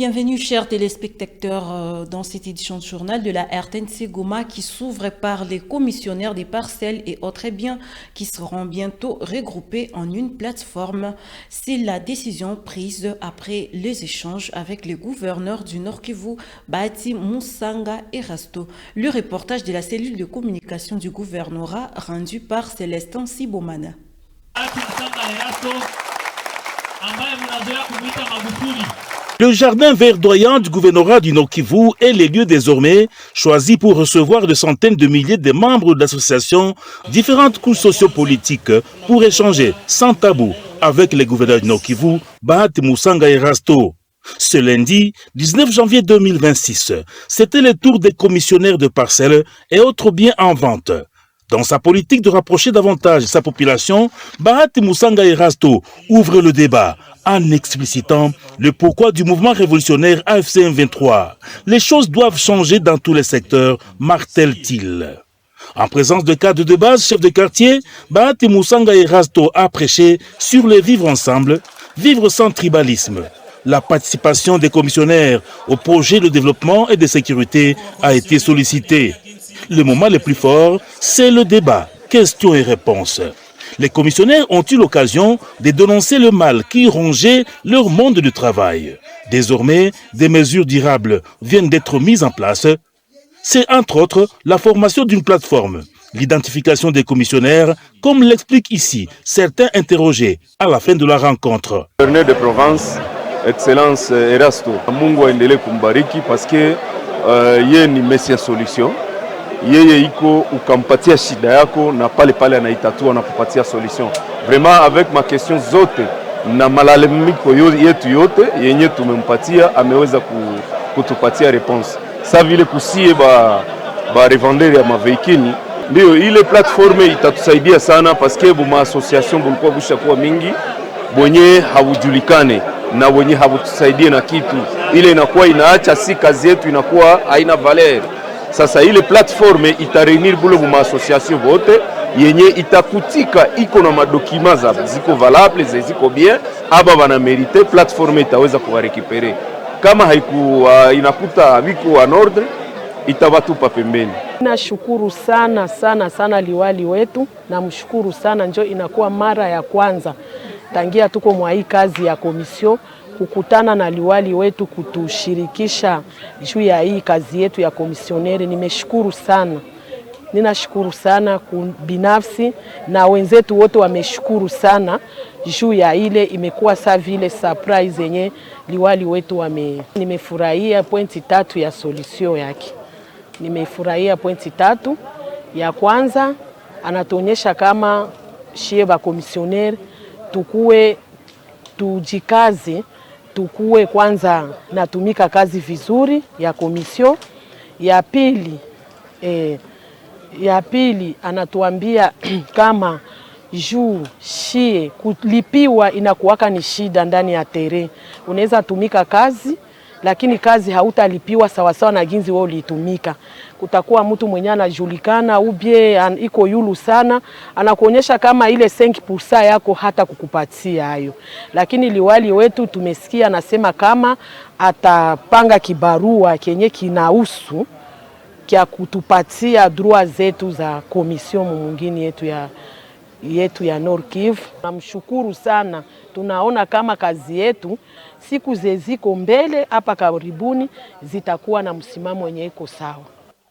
bienvenue chers téléspectateurs dans cette édition de journal de la RTNC Goma qui s'ouvre par les commissionnaires des parcelles et autres biens qui seront bientôt regroupés en une plateforme. C'est la décision prise après les échanges avec les gouverneurs du Nord Kivu, Bahati Musanga et Rasto. Le reportage de la cellule de communication du gouvernorat rendu par Célestin Sibomana. Le jardin verdoyant du gouvernorat du Nord Kivu est les lieux désormais choisis pour recevoir de centaines de milliers de membres d'associations, différentes couches sociopolitiques, pour échanger sans tabou avec les gouverneurs du Nord Kivu, Bahati Musanga et Rasto. Ce lundi, 19 janvier 2026, c'était le tour des commissionnaires de parcelles et autres biens en vente. Dans sa politique de rapprocher davantage sa population, Bahati Musanga et Rasto ouvrent le débat en explicitant le pourquoi du mouvement révolutionnaire AFC M23. Les choses doivent changer dans tous les secteurs, martèle-t-il. En présence de cadres de base, chefs de quartier, Bahati Musanga et Rasto a prêché sur le vivre ensemble, vivre sans tribalisme. La participation des commissionnaires au projet de développement et de sécurité a été sollicitée. Le moment le plus fort, c'est le débat, questions et réponses. Les commissionnaires ont eu l'occasion de dénoncer le mal qui rongeait leur monde du travail. Désormais, des mesures durables viennent d'être mises en place. C'est entre autres la formation d'une plateforme, l'identification des commissionnaires, comme l'expliquent ici certains interrogés à la fin de la rencontre. Gouverneur de Provence, Excellence Erasto, Mungu aendelee kumbariki parce que yeye ni Messia solution. Yeye iko ukampatia shida yako na pale pale anaitatua na kupatia solution. Vraiment avec ma question zote na malalamiko yetu yote yenye tumempatia ameweza kutupatia response. Sa vile kusie ba revendeur ya maveikini ndio ile platforme itatusaidia sana parce que buma association bulikuwa bushakuwa mingi bonye habujulikane na wenye habutusaidie na kitu. Ile inakuwa inaacha si kazi yetu inakuwa haina valeur. Sasa ile platforme itareunir bule buma association vote yenye itakutika iko na madokima za ziko valable ziko bien aba bana merite platforme itaweza kuwarekipere. Kama haiku inakuta viko en ordre itabatupa pembeni. Nashukuru sana liwali wetu, namshukuru sana, njo inakuwa mara ya kwanza tangia tuko mwa hii kazi ya komisio kukutana na liwali wetu kutushirikisha juu ya hii kazi yetu ya komisioneri. Nimeshukuru sana, ninashukuru sana binafsi na wenzetu wote wameshukuru sana juu ya ile imekuwa saa vile surprise yenye liwali wetu nimefurahia pointi 3 ya solution yake. Nimefurahia pointi 3. Ya kwanza anatuonyesha kama shie ba komisioneri tujikaze tukue kwanza natumika kazi vizuri ya komisio. Ya pili anatuambia kama juu shie kulipiwa inakuwaka ni shida ndani ya tere. Unaweza tumika kazi lakini kazi hautalipiwa sawasawa na ginzi wewe ulitumika. Kutakuwa mtu mwenye anajulikana ubie iko yulu sana, anakuonyesha kama ile 5% yako hata kukupatia hayo. Lakini liwali wetu tumesikia anasema kama atapanga kibarua kenye kinahusu kia kutupatia droit zetu za komision mwingine yetu ya Nord Kivu. Namshukuru sana, tunaona kama kazi yetu siku zeziko mbele hapa karibuni zitakuwa na msimamo wenye iko sawa.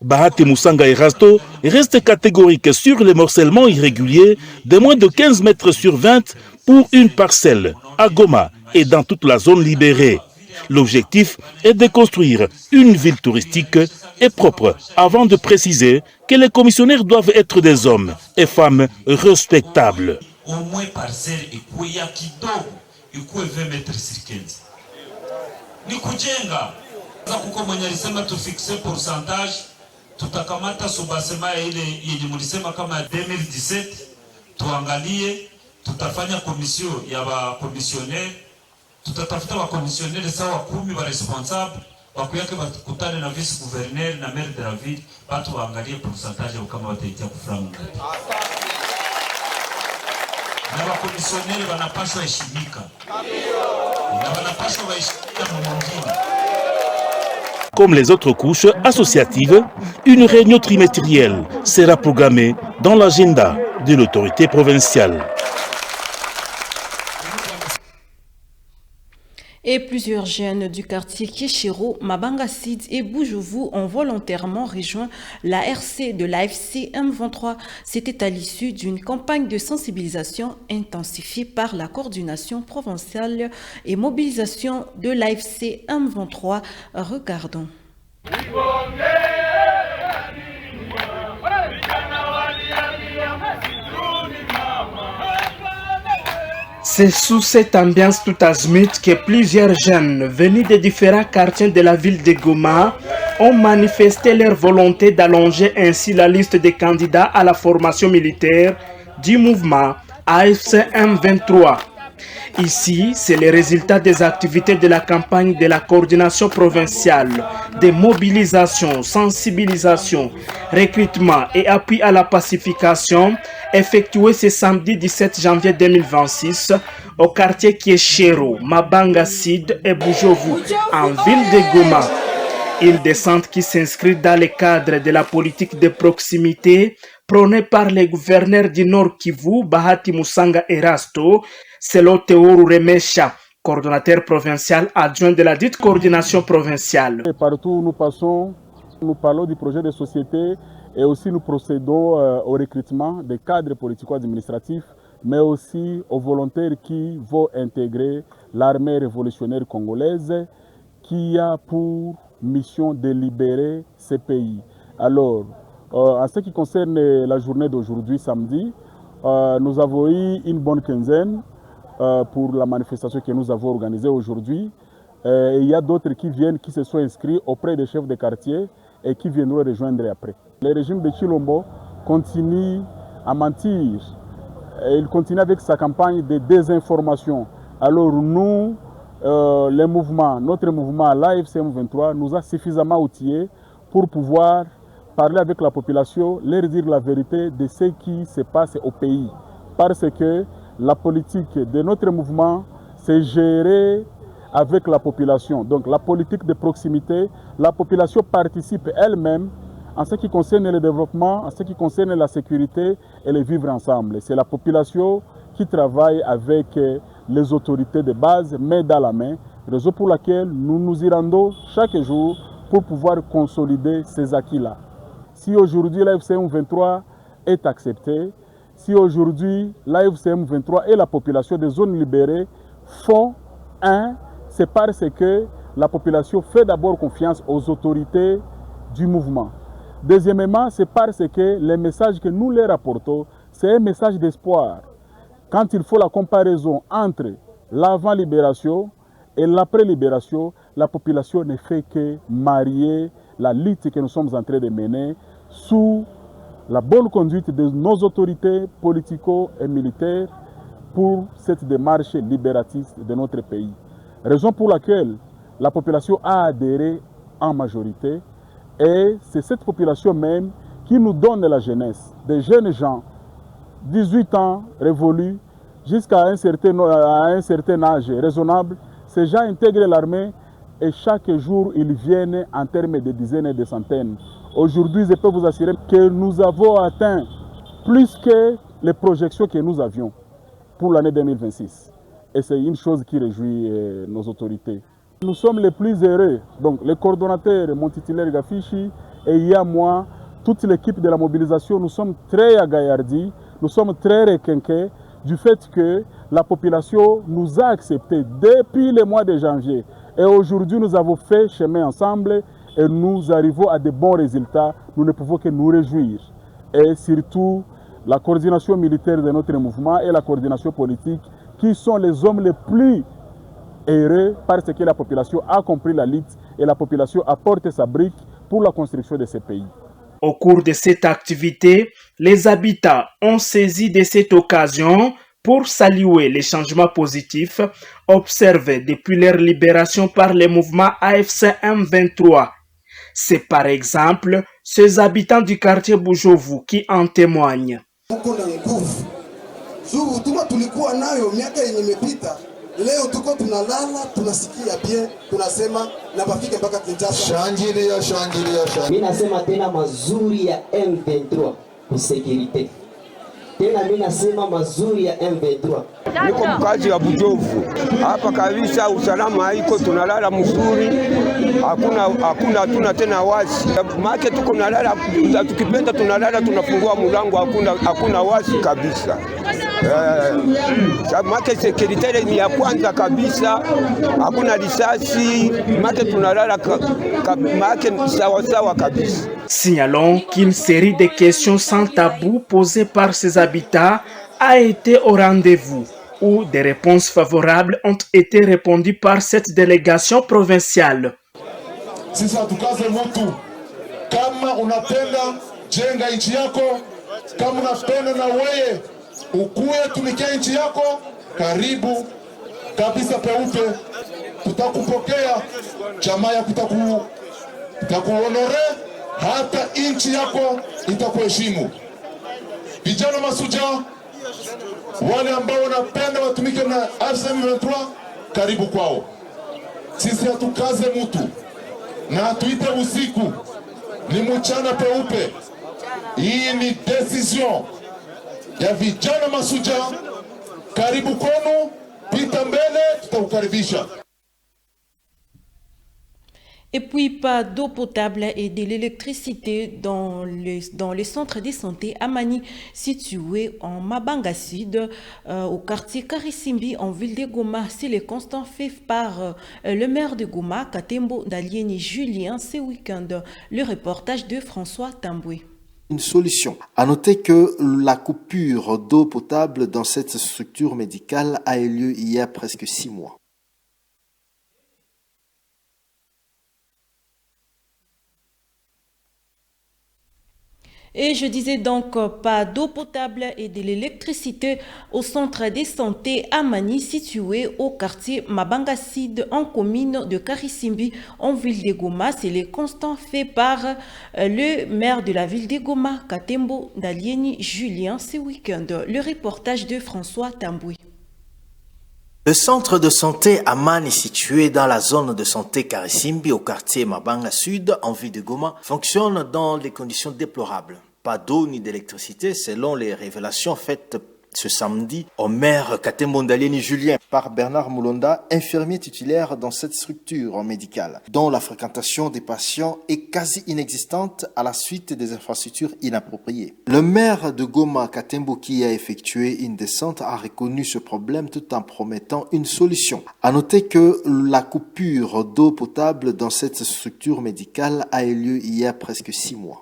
Bahati Musanga et Rasto restent catégoriques sur le morcellement irrégulier de moins de 15 mètres sur 20 pour une parcelle à Goma et dans toute la zone libérée. L'objectif est de construire une ville touristique et propre avant de préciser que les commissionnaires doivent être des hommes et femmes respectables. Au moins parcelle ikuya kidogo ikuwe 20 mètres sur 15. Ni kujenga. Kuko mwenye alisema tufixe pourcentage, tutakamata subasema ile yenye mlisema kama 2017, tuangalie, tutafanya komisio ya ba commissionnaire, tutatafuta wa commissionnaire sawa 10 wa responsable, wakuyake bakutane na vice gouverneur na maire de la ville, watu waangalie pourcentage kama wataitia kuframu ngapi. Na wa commissionnaire wanapaswa heshimika. Na wanapaswa waheshimika mwingine. Comme les autres couches associatives, une réunion trimestrielle sera programmée dans l'agenda de l'autorité provinciale. Et plusieurs jeunes du quartier Kéchiro, Mabanga Sid et Boujovou ont volontairement rejoint la RC de l'AFC M23. C'était à l'issue d'une campagne de sensibilisation intensifiée par la coordination provinciale et mobilisation de l'AFC M23. Regardons. C'est sous cette ambiance tout azimut que plusieurs jeunes venus des différents quartiers de la ville de Goma ont manifesté leur volonté d'allonger ainsi la liste des candidats à la formation militaire du mouvement AFC M23. Ici, c'est le résultat des activités de la campagne de la coordination provinciale de mobilisation, sensibilisation, recrutement et appui à la pacification effectuée ce samedi 17 janvier 2026 au quartier Kéchiro, Mabanga Sid et Boujovou, en ville de Goma. Une descente qui s'inscrit dans le cadre de la politique de proximité prônée par les gouverneurs du Nord Kivu, Bahati Musanga Erasto, selon Théourou Remesha, coordonnateur provincial adjoint de la dite coordination provinciale. Et partout où nous passons, nous parlons du projet de société et aussi nous procédons au recrutement des cadres politico-administratifs, mais aussi aux volontaires qui vont intégrer l'armée révolutionnaire congolaise qui a pour mission de libérer ces pays. Alors, en ce qui concerne la journée d'aujourd'hui, samedi, nous avons eu une bonne quinzaine pour la manifestation que nous avons organisée aujourd'hui. Il y a d'autres qui viennent, qui se sont inscrits auprès des chefs de quartier et qui viendront rejoindre après. Le régime de Chilombo continue à mentir. Il continue avec sa campagne de désinformation. Alors nous, les mouvements, notre mouvement, l'AFC M23, nous a suffisamment outillés pour pouvoir parler avec la population, leur dire la vérité de ce qui se passe au pays. Parce que la politique de notre mouvement, c'est gérer avec la population. Donc la politique de proximité, la population participe elle-même en ce qui concerne le développement, en ce qui concerne la sécurité et le vivre ensemble. C'est la population qui travaille avec les autorités de base, main dans la main, raison pour laquelle nous nous y rendons chaque jour pour pouvoir consolider ces acquis-là. Si aujourd'hui l'AFC M23 est accepté, si aujourd'hui l'AFC M23 et la population des zones libérées font un, c'est parce que la population fait d'abord confiance aux autorités du mouvement. Deuxièmement, c'est parce que les messages que nous leur apportons, c'est un message d'espoir. Quand il faut la comparaison entre l'avant-libération et l'après-libération, la population ne fait que marier la lutte que nous sommes en train de mener sous la bonne conduite de nos autorités politico et militaires pour cette démarche libératiste de notre pays. Raison pour laquelle la population a adhéré en majorité et c'est cette population même qui nous donne la jeunesse, des jeunes gens, 18 ans révolus jusqu'à un certain âge raisonnable. Ces gens intègrent l'armée et chaque jour ils viennent en termes de dizaines et de centaines. Aujourd'hui, je peux vous assurer que nous avons atteint plus que les projections que nous avions pour l'année 2026. Et c'est une chose qui réjouit nos autorités. Nous sommes les plus heureux. Donc, le coordonnateur, mon titulaire Gafichi, et il y a moi, toute l'équipe de la mobilisation, nous sommes très agaillardis, nous sommes très requinqués du fait que la population nous a acceptés depuis le mois de janvier. Et aujourd'hui, nous avons fait chemin ensemble et nous arrivons à de bons résultats. Nous ne pouvons que nous réjouir. Et surtout, la coordination militaire de notre mouvement et la coordination politique, qui sont les hommes les plus heureux parce que la population a compris la lutte et la population apporte sa brique pour la construction de ce pays. Au cours de cette activité, les habitants ont saisi de cette occasion pour saluer les changements positifs observés depuis leur libération par le mouvement AFC M23. C'est par exemple ces habitants du quartier Boujovou qui en témoignent. Leo tuko tunalala, tunasikia bien, tunasema na bafike mpaka Kinshasa. Shangilia, shangilia, shangilia. Mimi nasema tena mazuri ya M23 kusekirite. Tena mimi nasema mazuri ya M23. Niko mkazi wa Bujovu. Hapa kabisa usalama haiko, tunalala mzuri. Hatuna tena wasi. Maana tuko nalala, tukipenda tunalala, tunafungua mlango, hakuna wasi kabisa. Maana security ni ya kwanza kabisa. Hakuna risasi, maana tunalala maana sawa kabisa. Signalons qu'une série de questions sans tabou posées par ses habitants a été au rendez-vous, où des réponses favorables ont été répondues par cette délégation provinciale. Sisi tukaze mtu, kama unapenda jenga nchi yako, kama unapenda na wewe ukuye tumikia nchi yako, karibu kabisa peupe, tutakupokea jamaa ya tutakuhonore, hata nchi yako itakuheshimu. Vijana masuja wale ambao wanapenda watumike na M23, karibu kwao. Sisi hatukaze mtu na hatuite usiku, ni mchana peupe. Hii ni decision ya vijana masuja. Karibu kwenu, pita mbele, tutakukaribisha. Et puis pas d'eau potable et de l'électricité dans les centres de santé Amani situés en Mabanga Sud, au quartier Karisimbi en ville de Goma. C'est le constat fait par le maire de Goma, Katembo Dalieni Julien, ce week-end. Le reportage de François Tamboué. Une solution. À noter que la coupure d'eau potable dans cette structure médicale a eu lieu il y a presque 6 mois. Et je disais donc pas d'eau potable et de l'électricité au centre de santé Amani situé au quartier Mabanga Sud en commune de Karisimbi en ville de Goma. C'est le constat fait par le maire de la ville de Goma, Katembo Dalieni Julien, ce week-end. Le reportage de François Tamboué. Le centre de santé Amani, situé dans la zone de santé Karisimbi au quartier Mabanga Sud en ville de Goma, fonctionne dans des conditions déplorables. Pas d'eau ni d'électricité selon les révélations faites ce samedi au maire Katembo Dalieni Julien par Bernard Moulonda, infirmier titulaire dans cette structure médicale, dont la fréquentation des patients est quasi inexistante à la suite des infrastructures inappropriées. Le maire de Goma, Katembo, qui a effectué une descente, a reconnu ce problème tout en promettant une solution. À noter que la coupure d'eau potable dans cette structure médicale a eu lieu il y a presque 6 mois.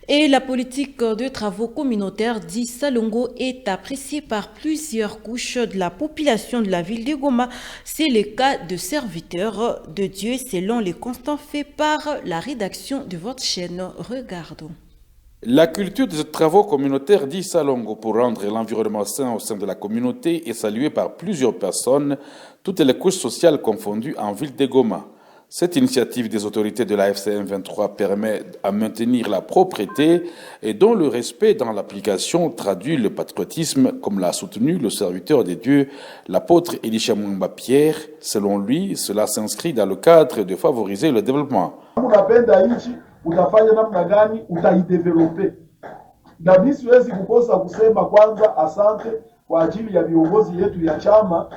Et la politique de travaux communautaires dit Salongo est appréciée par plusieurs couches de la population de la ville de Goma. C'est le cas de serviteurs de Dieu selon les constats faits par la rédaction de votre chaîne. Regardons. La culture de ces travaux communautaires dit Salongo pour rendre l'environnement sain au sein de la communauté est saluée par plusieurs personnes, toutes les couches sociales confondues en ville de Goma. Cette initiative des autorités de la FCM 23 permet à maintenir la propreté et dont le respect dans l'application traduit le patriotisme, comme l'a soutenu le serviteur des dieux, l'apôtre Elisha Mwamba Pierre. Selon lui, cela s'inscrit dans le cadre de favoriser le développement. Utafanya namna gani utaidevelope, na mimi siwezi kukosa kusema kwanza asante kwa ajili ya viongozi yetu ya chama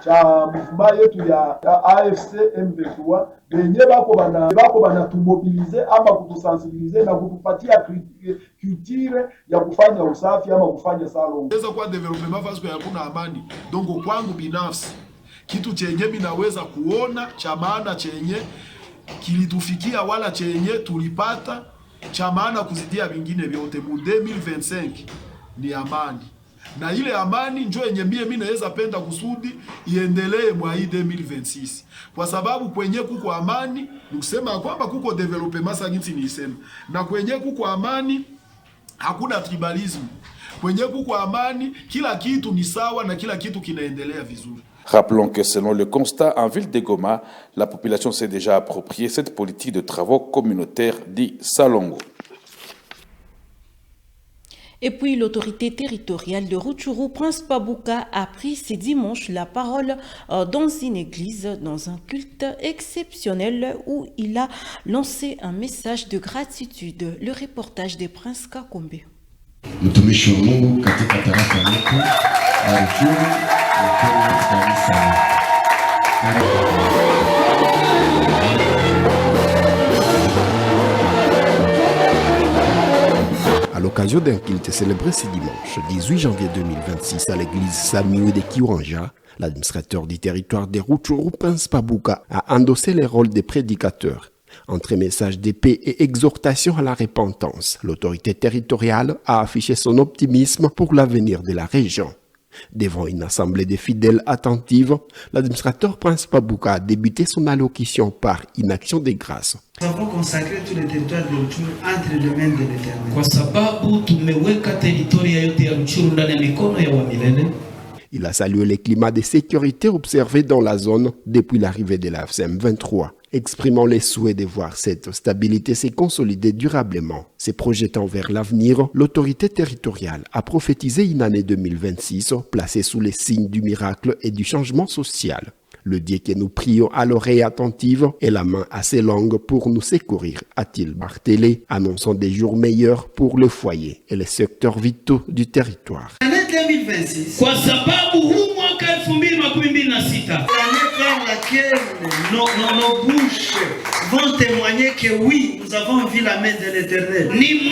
cha mfuma yetu ya AFC M23 benye bako banatumobilize ama kutusensibilize na kutupatia culture ya kufanya usafi ama kufanya salon. Sasa kwa development fasi ya kuna amani. Donc kwangu binafsi kitu chenye binaweza kuona cha maana chenye kilitufikia wala chenye tulipata cha maana kuzidia vingine vyote mu 2025 ni amani. Na ile amani njo yenye mimi naweza penda kusudi iendelee mwa hii 2026. Kwa sababu kwenye kuko amani, ni kusema kwamba kuko development sagiti ni isema. Na kwenye kuko amani hakuna tribalism. Kwenye kuko amani kila kitu ni sawa na kila kitu kinaendelea vizuri. Rappelons que selon le constat, en ville de Goma, la population s'est déjà appropriée cette politique de travaux communautaires dit Salongo. Et puis l'autorité territoriale de Rutshuru, Prince Pabouka, a pris ce dimanche la parole dans une église, dans un culte exceptionnel où il a lancé un message de gratitude. Le reportage de Prince Kakombe. Mtumishi wa Mungu katika tarafa yetu ya Rutshuru, À l'occasion d'un culte célébré ce dimanche 18 janvier 2026 à l'église Samiou de Kiwanja, l'administrateur du territoire des Rutshuru, Prince Pabouka, a endossé les rôles des prédicateurs. Entre messages de paix et exhortation à la repentance, l'autorité territoriale a affiché son optimisme pour l'avenir de la région. Devant une assemblée de fidèles attentive, l'administrateur Prince Pabouka a débuté son allocution par une action de grâce. Nous avons consacré tout le territoire de Rutshuru entre les mains de l'Éternel. Il a salué les climats de sécurité observés dans la zone depuis l'arrivée de la FCM23, exprimant les souhaits de voir cette stabilité se consolider durablement. Se projetant vers l'avenir, l'autorité territoriale a prophétisé une année 2026 placée sous les signes du miracle et du changement social. Le Dieu que nous prions à l'oreille attentive et la main assez longue pour nous secourir, a-t-il martelé, annonçant des jours meilleurs pour le foyer et les secteurs vitaux du territoire. L'année 2026, l'année par laquelle nos bouches vont témoigner que oui, nous avons vu la main de l'Éternel. Il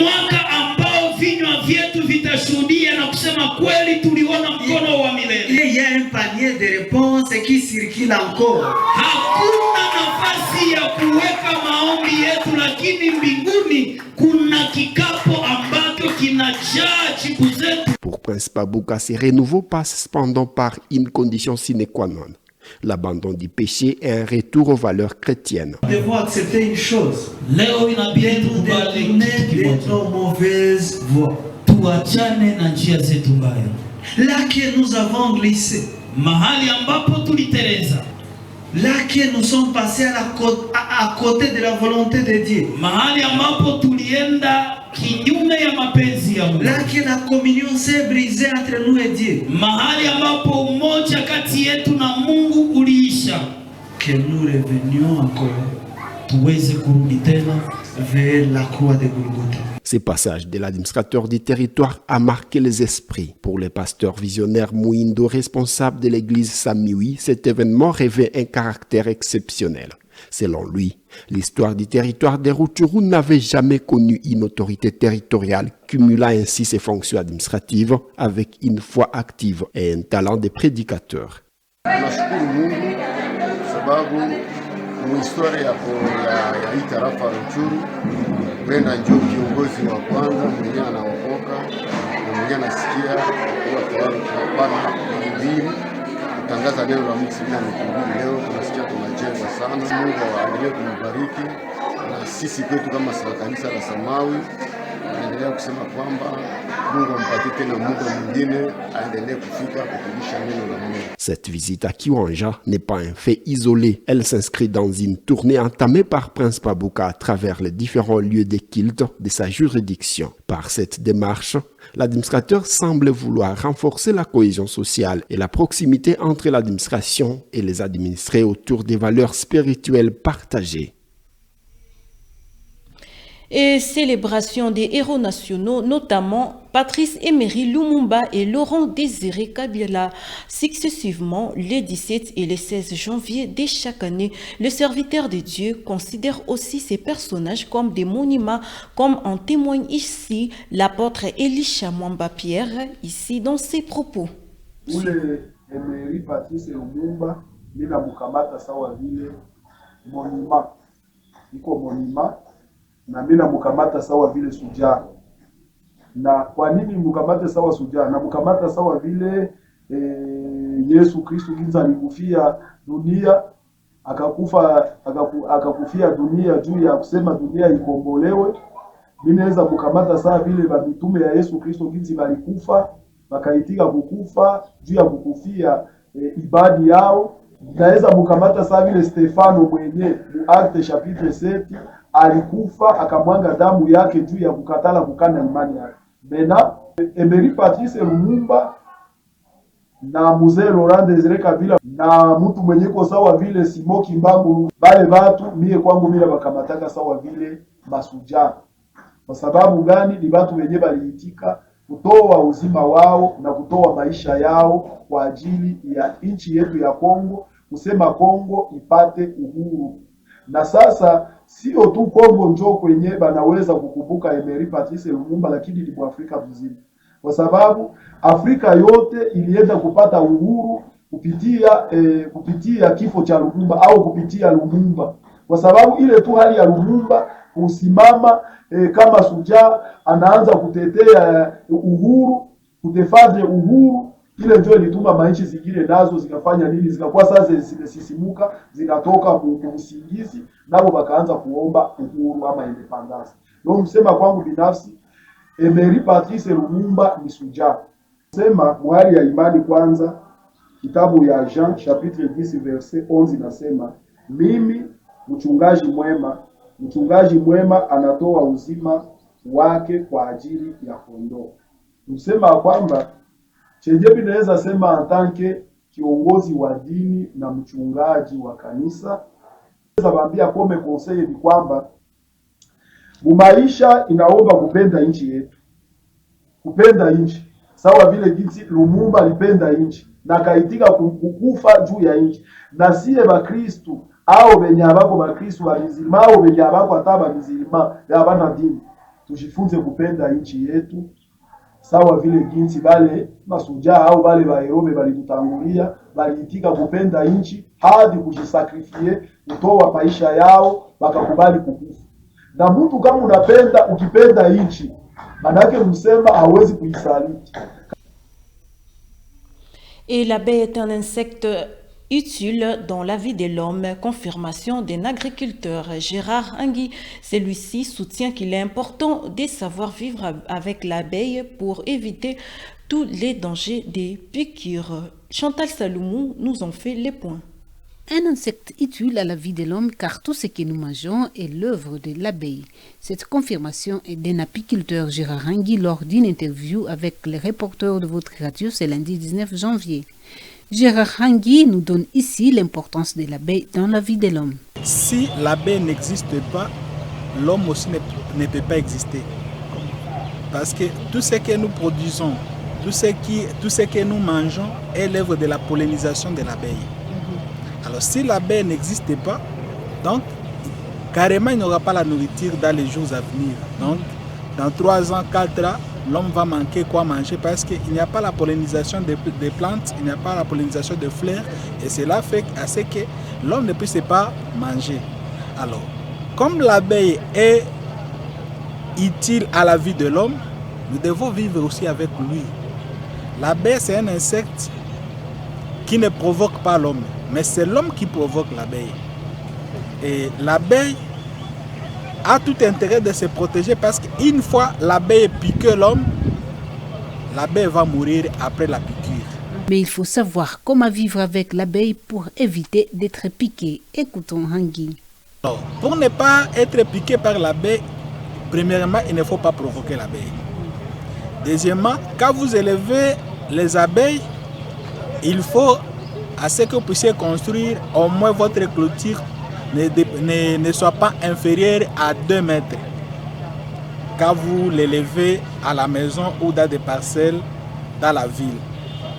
y a un panier de réponses qui circule encore. Pour Prince Pabouka, ces renouveaux passent cependant par une condition sine qua non. L'abandon du péché et un retour aux valeurs chrétiennes. Nous devons accepter une chose. Nous détourner de nos mauvaises voies. Là que nous avons glissé. Là que nous sommes passés à côté de la volonté de Dieu. Là que la communion s'est brisée entre nous et Dieu. Que nous revenions encore vers la croix de Golgotha. Ce passage de l'administrateur du territoire a marqué les esprits. Pour le pasteur visionnaire Mouindo, responsable de l'église Samioui, cet événement revêt un caractère exceptionnel. Selon lui, l'histoire du territoire des Rutshuru n'avait jamais connu une autorité territoriale cumulant ainsi ses fonctions administratives avec une foi active et un talent de prédicateur. Wenda ndio kiongozi wa kwanza mwenye anaokoka na mwenye anasikia kuwa tayari kupana kuhubiri kutangaza neno la Mungu bila kuhubiri. Leo tunasikia tunajengwa sana. Mungu aendelee kumbariki na sisi kwetu kama kanisa la Samawi naendelea kusema kwamba Mungu ampatie tena muda mwingine aendelee kufika kutulisha neno la Mungu. Cette visite à Kiwanja n'est pas un fait isolé. Elle s'inscrit dans une tournée entamée par Prince Pabouka à travers les différents lieux de culte de sa juridiction. Par cette démarche, l'administrateur semble vouloir renforcer la cohésion sociale et la proximité entre l'administration et les administrés autour des valeurs spirituelles partagées. Et célébration des héros nationaux, notamment Patrice Emery Lumumba et Laurent Désiré Kabila, successivement les 17 et les 16 janvier de chaque année. Le serviteur de Dieu considère aussi ces personnages comme des monuments, comme en témoigne ici l'apôtre Elisha Mwamba Pierre, ici dans ses propos. Ule Emery Patrice Lumumba, mina mukamata sawa vile monument, iko monument, na mina mukamata sawa vile sujaa. Na kwa nini mukamate sawa sujaa? Na mukamata sawa vile Yesu Kristo kinza alikufia dunia, akakufia dunia juu ya kusema dunia ikombolewe. Minaweza mukamata sawa vile ba mitume ya Yesu Kristo kinzi balikufa, bakaitika kukufa juu ya kukufia ibadi yao. Naweza mukamata sawa vile Stefano mwenye mu Acte chapitre 7 alikufa akamwanga damu yake juu ya kukatala kukana imani yake. Mena Emery Patrice Lumumba na mzee Laurent Desire Kabila na mtu mwenye ko sawa vile Simo Kimbangu, bale watu mie kwangu mimi bakamataka sawa vile masuja. Kwa sababu gani? Ni watu wenye baliitika kutoa uzima wao na kutoa maisha yao kwa ajili ya nchi yetu ya Kongo, kusema Kongo ipate uhuru. Na sasa sio tu Kongo njoo kwenye banaweza kukumbuka Emery Patrice Lumumba, lakini ni kwa Afrika mzima, kwa sababu Afrika yote ilienda kupata uhuru kupitia kifo cha Lumumba au kupitia Lumumba, kwa sababu ile tu hali ya Lumumba kusimama kama shujaa, anaanza kutetea uhuru, kutefadre uhuru, ile ndio ilituma manchi zingine nazo zikafanya nini, zikakuwa sasa zimesisimuka, zinatoka usingizi, nabo bakaanza kuomba uhuru ama independence. Ndio msema kwangu binafsi Emery Patrice Lumumba ni shujaa. Sema muhali ya imani kwanza, kitabu ya Jean chapitre 10 verset 11 nasema, mimi mchungaji mwema anatoa uzima wake kwa ajili ya kondoo. Tusema kwamba chenye binaweza sema atanke kiongozi wa dini na mchungaji wa kanisa, naweza kome conseil ni kwamba maisha inaomba kupenda nchi yetu. Kupenda nchi sawa vile jinsi Lumumba alipenda nchi na kaitika kukufa juu ya nchi. Na siye Bakristu au benye abako Bakristu wa mizilima au benye abako ataba mizilima ya bana dini, tujifunze kupenda nchi yetu sawa vile jinsi bale masuja au bale baerobe balitutangulia baliitika kupenda nchi hadi kujisakrifie, kutoa maisha yao, bakakubali kukufa. Na mtu kama ukipenda nchi, manake msema hawezi kuisaliti. Et l'abeille est un insecte utile dans la vie de l'homme. Confirmation d'un agriculteur, Gérard Hangui. Celui-ci soutient qu'il est important de savoir vivre avec l'abeille pour éviter tous les dangers des piqûres. Chantal Saloumou nous en fait les points. Un insecte utile à la vie de l'homme car tout ce que nous mangeons est l'œuvre de l'abeille. Cette confirmation est d'un apiculteur, Gérard Hangui, lors d'une interview avec les reporters de votre radio ce lundi 19 janvier. Gérard Hangui nous donne ici l'importance de l'abeille dans la vie de l'homme. Si l'abeille n'existe pas, l'homme aussi ne peut pas exister. Parce que tout ce que nous produisons, tout ce que nous mangeons est l'œuvre de la pollinisation de l'abeille. Alors si l'abeille n'existe pas, donc carrément il n'y aura pas la nourriture dans les jours à venir. Donc dans 3 ans, 4 ans, l'homme va manquer quoi manger parce qu'il n'y a pas la pollinisation des plantes, il n'y a pas la pollinisation des fleurs et cela fait à ce que l'homme ne puisse pas manger. Alors, comme l'abeille est utile à la vie de l'homme, nous devons vivre aussi avec lui. L'abeille, c'est un insecte qui ne provoque pas l'homme, mais c'est l'homme qui provoque l'abeille. Et l'abeille a tout intérêt de se protéger parce qu'une fois l'abeille pique l'homme, l'abeille va mourir après la piqûre. Mais il faut savoir comment vivre avec l'abeille pour éviter d'être piqué. Écoutons Hangui. Alors, pour ne pas être piqué par l'abeille, premièrement, il ne faut pas provoquer l'abeille. Deuxièmement, quand vous élevez les abeilles, il faut à ce que vous puissiez construire au moins votre clôture ne soit pas inférieure à 2 mètres. Quand vous l'élevez à la maison ou dans des parcelles dans la ville.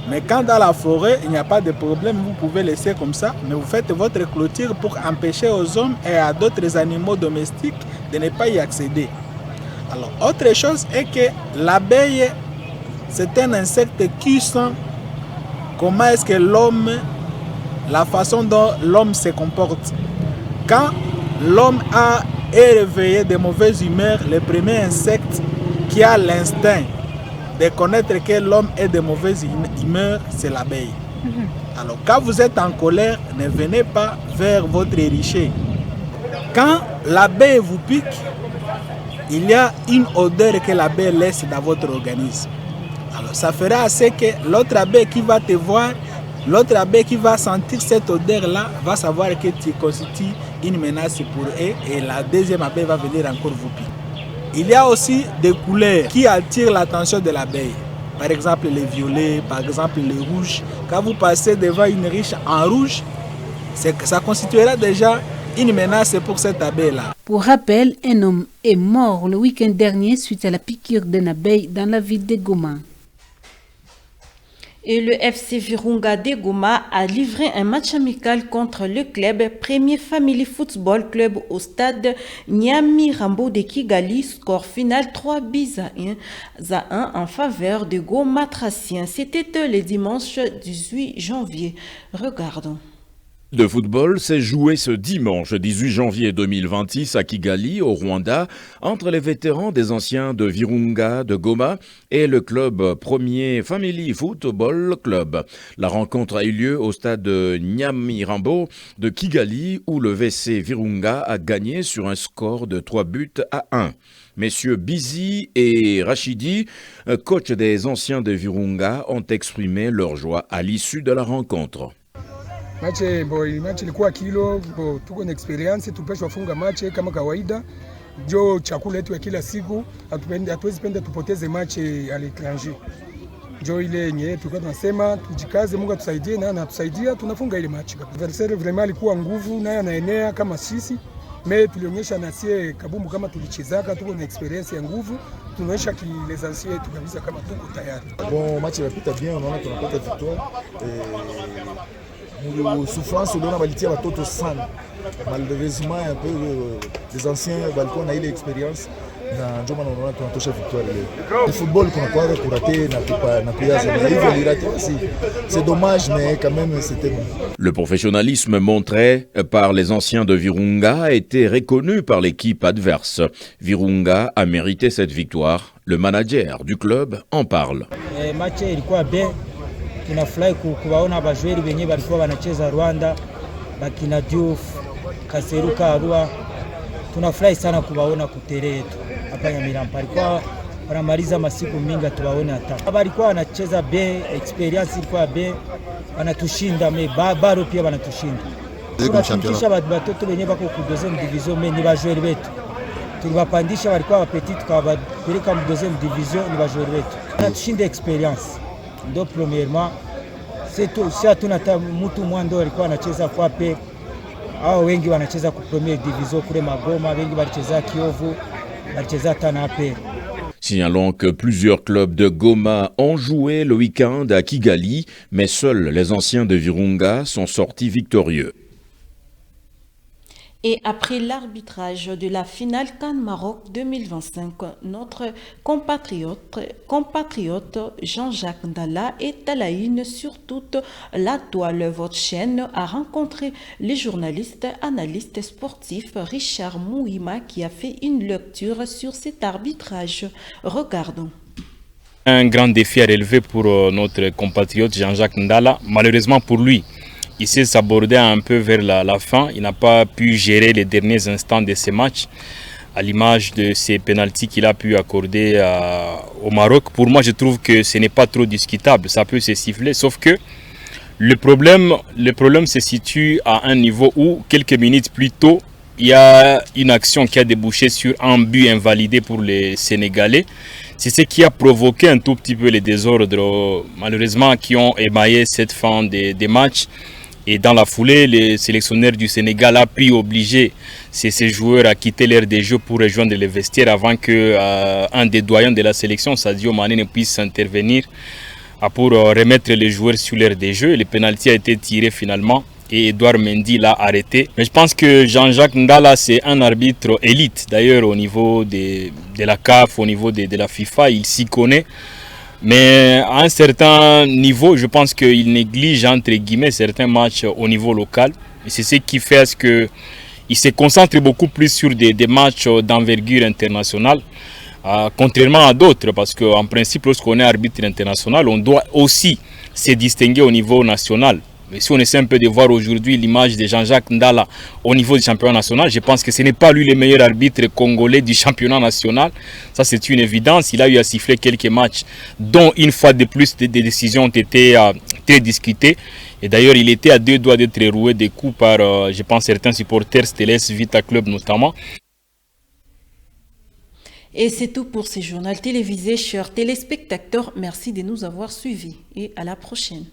Mais quand dans la forêt, il n'y a pas de problème, vous pouvez laisser comme ça, mais vous faites votre clôture pour empêcher aux hommes et à d'autres animaux domestiques de ne pas y accéder. Alors, autre chose est que l'abeille, c'est un insecte qui sent comment est-ce que l'homme, la façon dont l'homme se comporte. Quand l'homme est réveillé de mauvaise humeur, le premier insecte qui a l'instinct de connaître que l'homme est de mauvaise humeur, c'est l'abeille. Alors quand vous êtes en colère, ne venez pas vers votre richer. Quand l'abeille vous pique, il y a une odeur que l'abeille laisse dans votre organisme. Alors ça fera assez que l'autre abeille qui va te voir, l'autre abeille qui va sentir cette odeur-là, va savoir que tu constitues une menace pour eux et la deuxième abeille va venir encore vous piquer. Il y a aussi des couleurs qui attirent l'attention de l'abeille. Par exemple les violets, par exemple les rouges. Quand vous passez devant une ruche en rouge, ça constituera déjà une menace pour cette abeille-là. Pour rappel, un homme est mort le week-end dernier suite à la piqûre d'une abeille dans la ville de Goma. Et le FC Virunga de Goma a livré un match amical contre le club Premier Family Football Club au stade Nyamirambo de Kigali. Score final 3-1 en faveur de Goma Tracien. C'était le dimanche 18 janvier. Regardons. De football s'est joué ce dimanche 18 janvier 2026 à Kigali, au Rwanda, entre les vétérans des anciens de Virunga de Goma et le club Premier Family Football Club. La rencontre a eu lieu au stade Nyamirambo de Kigali où le VC Virunga a gagné sur un score de 3-1. Messieurs Bizi et Rachidi, coach des anciens de Virunga, ont exprimé leur joie à l'issue de la rencontre. Match ilikuwa kilo, tuko na experience, tupeshwa funga match kama kawaida. Jo chakula yetu ya kila siku, hatuwezi penda tupoteze match à l'étranger. Jo ile yenye tulikuwa tunasema tujikaze, Mungu atusaidie na anatusaidia, tunafunga ile match. Adversaire vraiment alikuwa nguvu naye anaenea kama sisi. Tulionyesha na sie kabumbu kama tulichezaka, tuko na experience ya nguvu, tunaonyesha les anciens yetu kabisa kama tuko tayari. Bon, match inapita bien, unaona tunapata victoire. Souffrance uliona balitia watoto sana, malheureusement un peu les anciens balikuwa na ile experience na ndio maana unaona tunatosha victoire leo. Le football kuna kwa kurater na kuyaza mais hivyo lirater aussi. C'est dommage mais quand même c'était bon. Le professionnalisme montré par les anciens de Virunga a été reconnu par l'équipe adverse. Virunga a mérité cette victoire. Le manager du club en parle. Match ilikuwa bien. Tunafurahi kuwaona bajweri wenyewe walikuwa wanacheza Rwanda, bakina Diouf, Kaseruka Arua. Tunafurahi sana kuwaona kutere yetu hapa Nyamirambo. Walikuwa wanamaliza masiku mingi tuwaone hata. Walikuwa wanacheza be, experience ilikuwa be, wanatushinda baro pia wanatushinda. Tunashirikisha watoto wenyewe wako ku deuxième division ni bajweri wetu. Tuliwapandisha walikuwa wapetit tukawapeleka mu deuxième division ni bajweri wetu. Wanatushinda experience. Ndo premièrement si hatuna mtu mwando alikuwa anacheza kwape au wengi wanacheza ku première division kule Magoma, wengi walicheza Kiovu, walicheza Tanape. Signalons que plusieurs clubs de Goma ont joué le week-end à Kigali, mais seuls les anciens de Virunga sont sortis victorieux. Et après l'arbitrage de la finale Cannes Maroc 2025, notre compatriote Jean-Jacques Ndala est à la une sur toute la toile. Votre chaîne a rencontré le journaliste, analyste sportif Richard Mouima qui a fait une lecture sur cet arbitrage. Regardons. Un grand défi à relever pour notre compatriote Jean-Jacques Ndala, malheureusement pour lui. Il s'est sabordé un peu vers la fin. Il n'a pas pu gérer les derniers instants de ces matchs, à l'image de ces pénaltys qu'il a pu accorder au Maroc. Pour moi, je trouve que ce n'est pas trop discutable. Ça peut se siffler, sauf que le problème se situe à un niveau où, quelques minutes plus tôt, il y a une action qui a débouché sur un but invalidé pour les Sénégalais. C'est ce qui a provoqué un tout petit peu les désordres, malheureusement, qui ont émaillé cette fin des matchs. Et dans la foulée, le sélectionneur du Sénégal a pu obliger ces joueurs à quitter l'aire des jeux pour rejoindre les vestiaires avant qu'un des doyens de la sélection, Sadio Mané, ne puisse intervenir pour remettre les joueurs sur l'aire des jeux. Le pénalty a été tiré finalement et Edouard Mendy l'a arrêté. Mais je pense que Jean-Jacques Ndala, c'est un arbitre élite. D'ailleurs, au niveau de la CAF, au niveau de la FIFA, il s'y connaît. Mais à un certain niveau, je pense qu'il néglige entre guillemets certains matchs au niveau local. Et c'est ce qui fait qu'il se concentre beaucoup plus sur des matchs d'envergure internationale, contrairement à d'autres. Parce qu'en principe, lorsqu'on est arbitre international, on doit aussi se distinguer au niveau national. Mais si on essaie un peu de voir aujourd'hui l'image de Jean-Jacques Ndala au niveau du championnat national, je pense que ce n'est pas lui le meilleur arbitre congolais du championnat national. Ça, c'est une évidence. Il a eu à siffler quelques matchs dont une fois de plus des décisions ont été très discutées. Et d'ailleurs, il était à deux doigts d'être roué des coups par, je pense, certains supporters Steles Vita Club notamment. Et c'est tout pour ce journal télévisé, chers téléspectateurs. Merci de nous avoir suivis et à la prochaine.